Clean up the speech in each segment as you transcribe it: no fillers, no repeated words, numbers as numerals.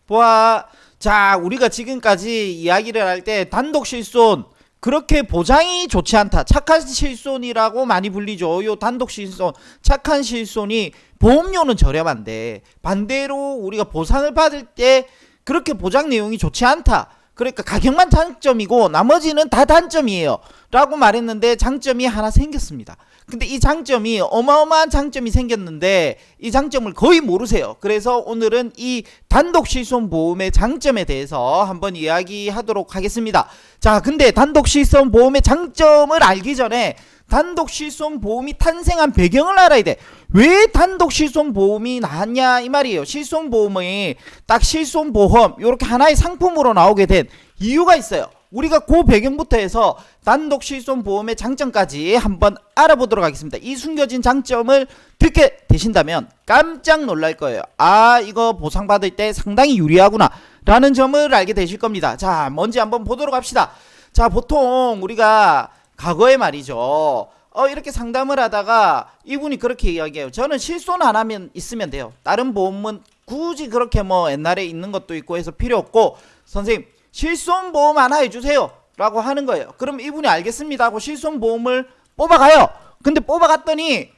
보아. 자, 우리가 지금까지 이야기를 할 때 단독 실손 그렇게 보장이 좋지 않다. 착한 실손이라고 많이 불리죠. 요 단독 실손, 착한 실손이 보험료는 저렴한데 반대로 우리가 보상을 받을 때 그렇게 보장 내용이 좋지 않다. 그러니까 가격만 장점이고 나머지는 다 단점이에요 라고 말했는데 장점이 하나 생겼습니다. 근데 이 장점이 어마어마한 장점이 생겼는데 이 장점을 거의 모르세요. 그래서 오늘은 이 단독 실손 보험의 장점에 대해서 한번 이야기하도록 하겠습니다. 자, 근데 단독 실손 보험의 장점을 알기 전에 단독 실손 보험이 탄생한 배경을 알아야 돼. 왜 단독 실손 보험이 나왔냐 이 말이에요. 실손 보험이 딱 실손 보험 이렇게 하나의 상품으로 나오게 된 이유가 있어요. 우리가 그 배경부터 해서 단독 실손 보험의 장점까지 한번 알아보도록 하겠습니다. 이 숨겨진 장점을 듣게 되신다면 깜짝 놀랄 거예요. 아, 이거 보상받을 때 상당히 유리하구나 라는 점을 알게 되실 겁니다. 자, 먼저 한번 보도록 합시다. 자, 보통 우리가 과거에 말이죠. 이렇게 상담을 하다가 이분이 그렇게 이야기해요. 저는 실손 안 하면 있으면 돼요. 다른 보험은 굳이 그렇게 뭐 옛날에 있는 것도 있고 해서 필요 없고 선생님 실손 보험 하나 해주세요 라고 하는 거예요. 그럼 이분이 알겠습니다 하고 실손 보험을 뽑아가요. 근데 뽑아갔더니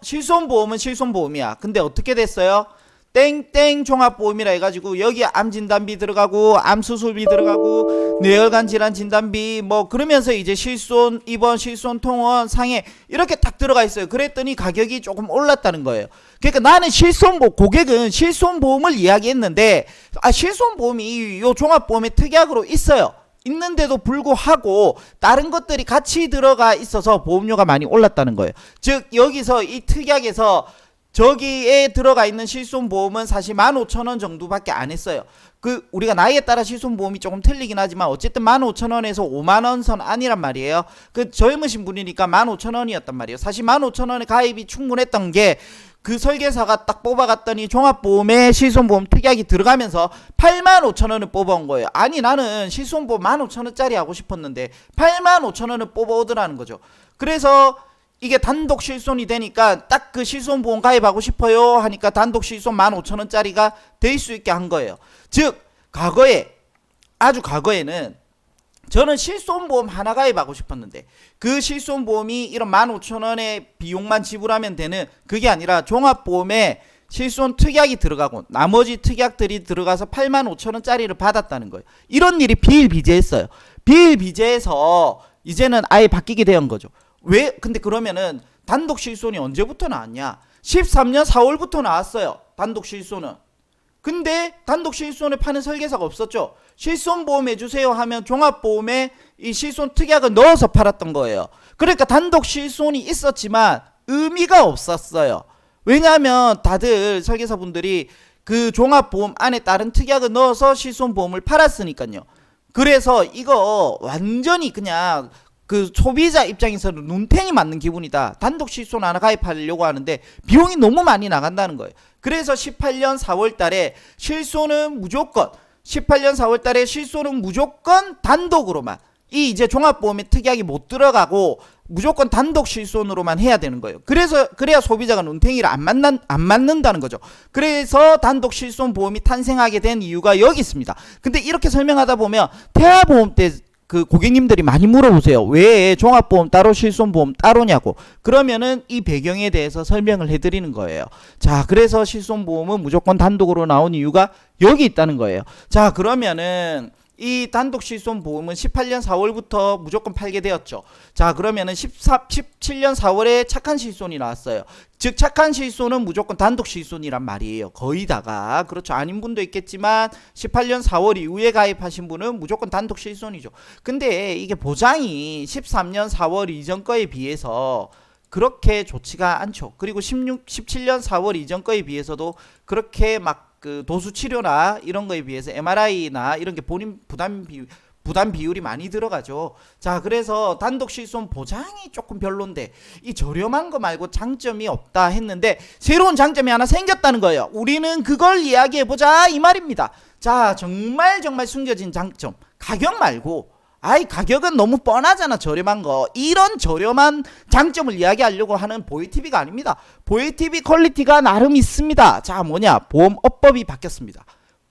실손 보험은 실손 보험이야. 근데 어떻게 됐어요? 땡땡 종합보험이라 해가지고 여기에 암 진단비 들어가고 암 수술비 들어가고 뇌혈관 질환 진단비 뭐 그러면서 이제 실손 입원 실손 통원 상해 이렇게 딱 들어가 있어요. 그랬더니 가격이 조금 올랐다는 거예요. 그러니까 나는 실손보험 고객은 실손보험을 이야기했는데 실손보험이 요 종합보험의 특약으로 있어요. 있는데도 불구하고 다른 것들이 같이 들어가 있어서 보험료가 많이 올랐다는 거예요. 즉 여기서 이 특약에서 저기에 들어가 있는 실손보험은 사실 15,000원 정도밖에 안 했어요. 우리가 나이에 따라 실손보험이 조금 틀리긴 하지만 어쨌든 15,000원에서 50,000원 선 아니란 말이에요. 젊으신 분이니까 15,000원이었단 말이에요. 사실 15,000원의 가입이 충분했던 게 그 설계사가 딱 뽑아갔더니 종합보험에 실손보험 특약이 들어가면서 85,000원을 뽑아온 거예요. 아니 나는 실손보험 15,000원짜리 하고 싶었는데 85,000원을 뽑아오더라는 거죠. 그래서 이게 단독 실손이 되니까 딱 그 실손보험 가입하고 싶어요 하니까 단독 실손 15,000원짜리가 될 수 있게 한 거예요. 즉 과거에 아주 과거에는 저는 실손보험 하나 가입하고 싶었는데 그 실손보험이 이런 15,000원의 비용만 지불하면 되는 그게 아니라 종합보험에 실손 특약이 들어가고 나머지 특약들이 들어가서 85,000원짜리를 받았다는 거예요. 이런 일이 비일비재했어요. 비일비재해서 이제는 아예 바뀌게 된 거죠. 왜? 근데 그러면은 단독 실손이 언제부터 나왔냐? 13년 4월부터 나왔어요. 단독 실손은. 근데 단독 실손을 파는 설계사가 없었죠. 실손보험 해주세요 하면 종합보험에 이 실손 특약을 넣어서 팔았던 거예요. 그러니까 단독 실손이 있었지만 의미가 없었어요. 왜냐하면 다들 설계사분들이 그 종합보험 안에 다른 특약을 넣어서 실손보험을 팔았으니까요. 그래서 이거 완전히 그냥 그 소비자 입장에서는 눈탱이 맞는 기분이다. 단독 실손 하나 가입하려고 하는데 비용이 너무 많이 나간다는 거예요. 그래서 18년 4월 달에 실손은 무조건 18년 4월 달에 실손은 무조건 단독으로만 이제 종합보험에 특약이 못 들어가고 무조건 단독 실손으로만 해야 되는 거예요. 그래야 소비자가 눈탱이를 안 맞는다는 거죠. 그래서 단독 실손 보험이 탄생하게 된 이유가 여기 있습니다. 근데 이렇게 설명하다 보면 태아보험 때 그 고객님들이 많이 물어보세요. 왜 종합보험 따로 실손보험 따로냐고. 그러면은 이 배경에 대해서 설명을 해드리는 거예요. 자, 그래서 실손보험은 무조건 단독으로 나온 이유가 여기 있다는 거예요. 자, 그러면은 이 단독 실손보험은 18년 4월부터 무조건 팔게 되었죠. 자, 그러면은 17년 4월에 착한 실손이 나왔어요. 즉 착한 실손은 무조건 단독 실손이란 말이에요. 거의 다가. 그렇죠. 아닌 분도 있겠지만 18년 4월 이후에 가입하신 분은 무조건 단독 실손이죠. 근데 이게 보장이 13년 4월 이전 거에 비해서 그렇게 좋지가 않죠. 그리고 17년 4월 이전 거에 비해서도 그렇게 막 그 도수 치료나 이런 거에 비해서 MRI나 이런 게 본인 부담 비율이 많이 들어가죠. 자, 그래서 단독 실손 보장이 조금 별론데 이 저렴한 거 말고 장점이 없다 했는데 새로운 장점이 하나 생겼다는 거예요. 우리는 그걸 이야기해보자 이 말입니다. 자, 정말 숨겨진 장점. 가격 말고 가격은 너무 뻔하잖아. 저렴한 거. 이런 저렴한 장점을 이야기하려고 하는 보이TV가 아닙니다. 보이TV 퀄리티가 나름 있습니다. 자, 뭐냐? 보험업법이 바뀌었습니다.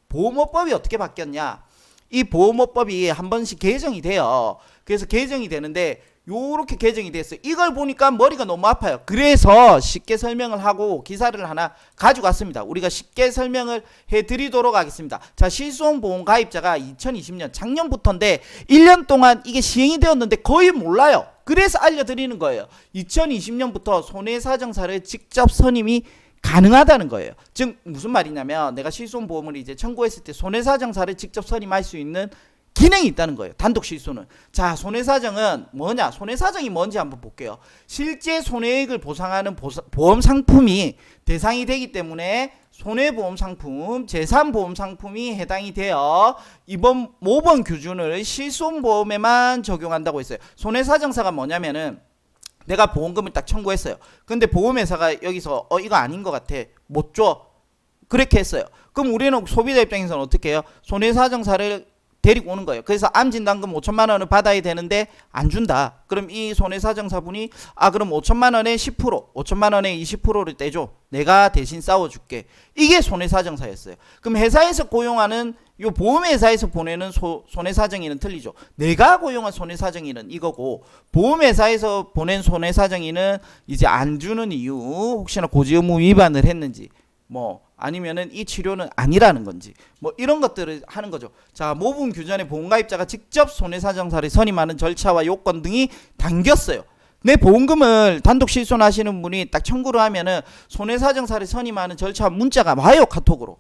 보험업법이 어떻게 바뀌었냐? 이 보험업법이 한 번씩 개정이 돼요. 그래서 개정이 되는데 요렇게 개정이 됐어요. 이걸 보니까 머리가 너무 아파요. 그래서 쉽게 설명을 하고 기사를 하나 가지고 왔습니다. 우리가 쉽게 설명을 해드리도록 하겠습니다. 자, 실손보험 가입자가 2020년 작년부터인데 1년 동안 이게 시행이 되었는데 거의 몰라요. 그래서 알려드리는 거예요. 2020년부터 손해사정사를 직접 선임이 가능하다는 거예요. 즉 무슨 말이냐면 내가 실손보험을 이제 청구했을 때 손해사정사를 직접 선임할 수 있는 기능이 있다는 거예요. 단독 실손은. 자, 손해사정은 뭐냐? 손해사정이 뭔지 한번 볼게요. 실제 손해액을 보상하는 보험 상품이 대상이 되기 때문에 손해보험 상품, 재산보험 상품이 해당이 되어 이번 모범 규준을 실손보험에만 적용한다고 했어요. 손해사정사가 뭐냐면은 내가 보험금을 딱 청구했어요. 근데 보험회사가 여기서 이거 아닌 것 같아. 못 줘. 그렇게 했어요. 그럼 우리는 소비자 입장에서는 어떻게 해요? 손해사정사를 데리고 오는 거예요. 그래서 암진단금 5천만 원을 받아야 되는데 안 준다. 그럼 이 손해사정사분이 그럼 5천만 원에 10%, 5천만 원에 20%를 떼줘. 내가 대신 싸워줄게. 이게 손해사정사였어요. 그럼 회사에서 고용하는 요 보험회사에서 보내는 손해사정인은 틀리죠. 내가 고용한 손해사정인은 이거고 보험회사에서 보낸 손해사정인은 이제 안 주는 이유 혹시나 고지의무 위반을 했는지 아니면은 이 치료는 아니라는 건지 이런 것들을 하는 거죠. 자, 모분 규정에 보험가입자가 직접 손해사정사를 선임하는 절차와 요건 등이 담겼어요. 내 보험금을 단독 실손하시는 분이 딱 청구를 하면은 손해사정사를 선임하는 절차와 문자가 와요. 카톡으로.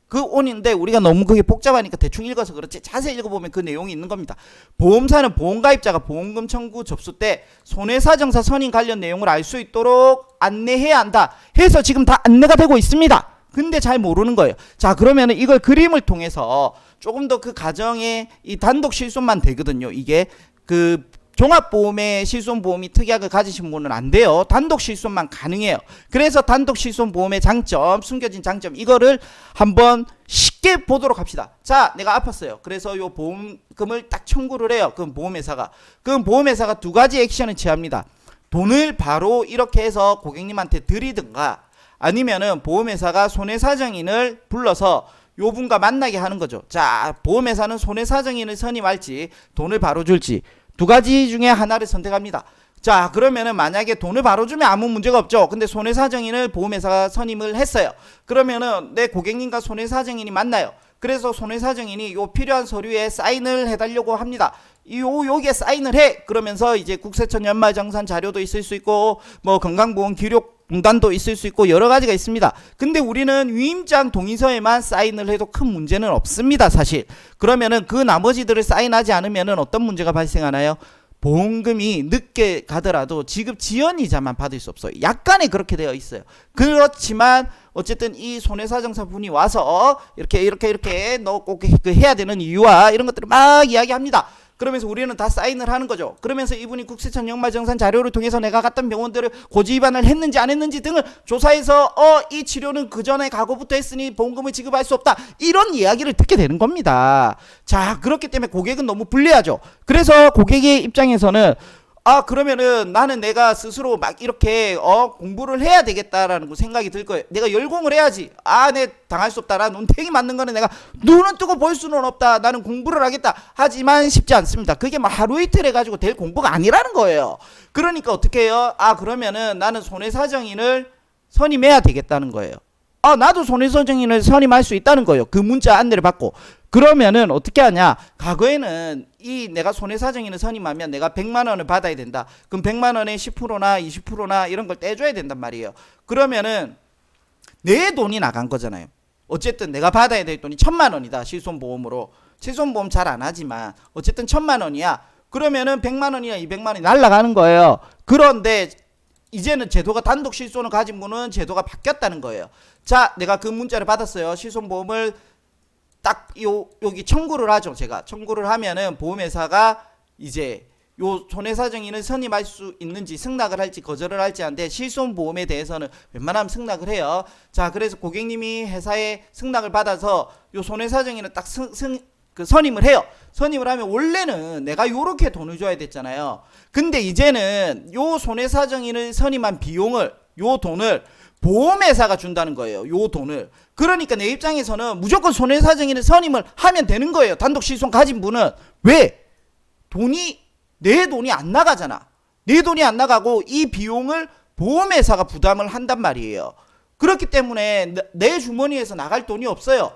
그 온인데 우리가 너무 그게 복잡하니까 대충 읽어서 그렇지 자세히 읽어보면 그 내용이 있는 겁니다. 보험사는 보험가입자가 보험금 청구 접수 때 손해사정사 선임 관련 내용을 알 수 있도록 안내해야 한다 해서 지금 다 안내가 되고 있습니다. 근데 잘 모르는 거예요. 자, 그러면은 이걸 그림을 통해서 조금 더 그 가정에 이 단독 실손만 되거든요. 이게 그 종합보험의 실손보험이 특약을 가지신 분은 안 돼요. 단독 실손만 가능해요. 그래서 단독 실손보험의 장점, 숨겨진 장점 이거를 한번 쉽게 보도록 합시다. 자, 내가 아팠어요. 그래서 요 보험금을 딱 청구를 해요. 그럼 보험회사가 두 가지 액션을 취합니다. 돈을 바로 이렇게 해서 고객님한테 드리든가 아니면은 보험회사가 손해사정인을 불러서 요 분과 만나게 하는 거죠. 자, 보험회사는 손해사정인을 선임할지 돈을 바로 줄지 두 가지 중에 하나를 선택합니다. 자, 그러면은 만약에 돈을 바로 주면 아무 문제가 없죠. 근데 손해사정인을 보험회사가 선임을 했어요. 그러면은 내 고객님과 손해사정인이 만나요. 그래서 손해사정인이 요 필요한 서류에 사인을 해달라고 합니다. 여기에 사인을 해. 그러면서 이제 국세청 연말정산 자료도 있을 수 있고 건강보험 기록 공단도 있을 수 있고 여러 가지가 있습니다. 근데 우리는 위임장 동의서에만 사인을 해도 큰 문제는 없습니다, 사실. 그러면은 그 나머지들을 사인하지 않으면은 어떤 문제가 발생하나요? 보험금이 늦게 가더라도 지급 지연이자만 받을 수 없어요. 약간의 그렇게 되어 있어요. 그렇지만 어쨌든 이 손해사정사 분이 와서 이렇게 너 꼭 해야 되는 이유와 이런 것들을 막 이야기합니다. 그러면서 우리는 다 사인을 하는 거죠. 그러면서 이분이 국세청 연말정산 자료를 통해서 내가 갔던 병원들을 고지 위반을 했는지 안 했는지 등을 조사해서 이 치료는 그 전에 과거부터 했으니 보험금을 지급할 수 없다. 이런 이야기를 듣게 되는 겁니다. 자, 그렇기 때문에 고객은 너무 불리하죠. 그래서 고객의 입장에서는 그러면은 나는 내가 스스로 막 이렇게 공부를 해야 되겠다라는 생각이 들 거예요. 내가 열공을 해야지. 내 당할 수 없다. 나 눈탱이 맞는 거는 내가 눈은 뜨고 볼 수는 없다. 나는 공부를 하겠다. 하지만 쉽지 않습니다. 그게 하루 이틀 해가지고 될 공부가 아니라는 거예요. 그러니까 어떻게 해요? 그러면은 나는 손해사정인을 선임해야 되겠다는 거예요. 나도 손해사정인을 선임할 수 있다는 거예요. 그 문자 안내를 받고. 그러면은 어떻게 하냐? 과거에는 내가 손해사정인을 선임하면 내가 100만 원을 받아야 된다. 그럼 100만 원에 10%나 20%나 이런 걸 떼줘야 된단 말이에요. 그러면은 내 돈이 나간 거잖아요. 어쨌든 내가 받아야 될 돈이 1,000만 원이다. 실손보험으로. 실손보험 잘 안 하지만 어쨌든 1,000만 원이야. 그러면은 100만 원이나 200만 원이 날아가는 거예요. 그런데 이제는 제도가 단독 실손을 가진 분은 제도가 바뀌었다는 거예요. 자, 내가 그 문자를 받았어요. 실손보험을 딱 여기 청구를 하죠. 제가 청구를 하면은 보험회사가 이제 요 손해사정인을 선임할 수 있는지 승낙을 할지 거절을 할지 하는데 실손보험에 대해서는 웬만하면 승낙을 해요. 자, 그래서 고객님이 회사에 승낙을 받아서 요 손해사정인을 딱 선임을 해요. 선임을 하면 원래는 내가 요렇게 돈을 줘야 됐잖아요. 근데 이제는 요 손해사정인을 선임한 비용을 요 돈을 보험회사가 준다는 거예요. 요 돈을. 그러니까 내 입장에서는 무조건 손해사정인의 선임을 하면 되는 거예요. 단독실손 가진 분은. 왜? 내 돈이 안 나가잖아. 내 돈이 안 나가고 이 비용을 보험회사가 부담을 한단 말이에요. 그렇기 때문에 내 주머니에서 나갈 돈이 없어요.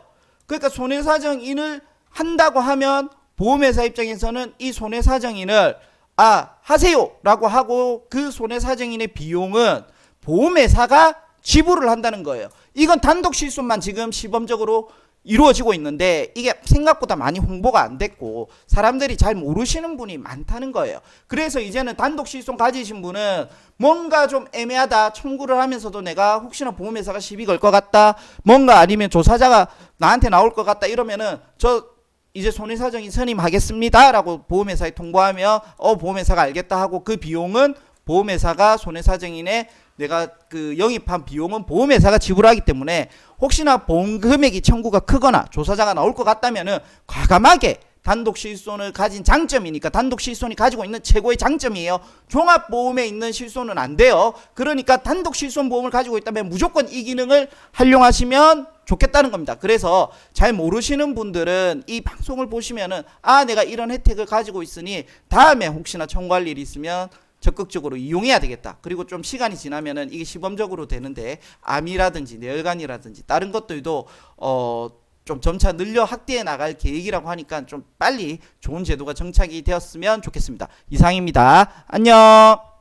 그러니까 손해사정인을 한다고 하면 보험회사 입장에서는 이 손해사정인을 하세요 라고 하고 그 손해사정인의 비용은 보험회사가 지불을 한다는 거예요. 이건 단독실손만 지금 시범적으로 이루어지고 있는데 이게 생각보다 많이 홍보가 안 됐고 사람들이 잘 모르시는 분이 많다는 거예요. 그래서 이제는 단독실손 가지신 분은 뭔가 좀 애매하다, 청구를 하면서도 내가 혹시나 보험회사가 시비 걸 것 같다, 뭔가 아니면 조사자가 나한테 나올 것 같다 이러면은 저 이제 손해사정인 선임하겠습니다 라고 보험회사에 통보하면 보험회사가 알겠다 하고 그 비용은 보험회사가 손해사정인의 내가 그 영입한 비용은 보험회사가 지불하기 때문에 혹시나 보험 금액이 청구가 크거나 조사자가 나올 것 같다면은 과감하게 단독실손을 가진 장점이니까 단독실손이 가지고 있는 최고의 장점이에요. 종합보험에 있는 실손은 안 돼요. 그러니까 단독실손 보험을 가지고 있다면 무조건 이 기능을 활용하시면 좋겠다는 겁니다. 그래서 잘 모르시는 분들은 이 방송을 보시면은 내가 이런 혜택을 가지고 있으니 다음에 혹시나 청구할 일이 있으면 적극적으로 이용해야 되겠다. 그리고 좀 시간이 지나면은 이게 시범적으로 되는데 암이라든지 뇌혈관이라든지 다른 것들도 좀 점차 늘려 확대해 나갈 계획이라고 하니까 좀 빨리 좋은 제도가 정착이 되었으면 좋겠습니다. 이상입니다. 안녕.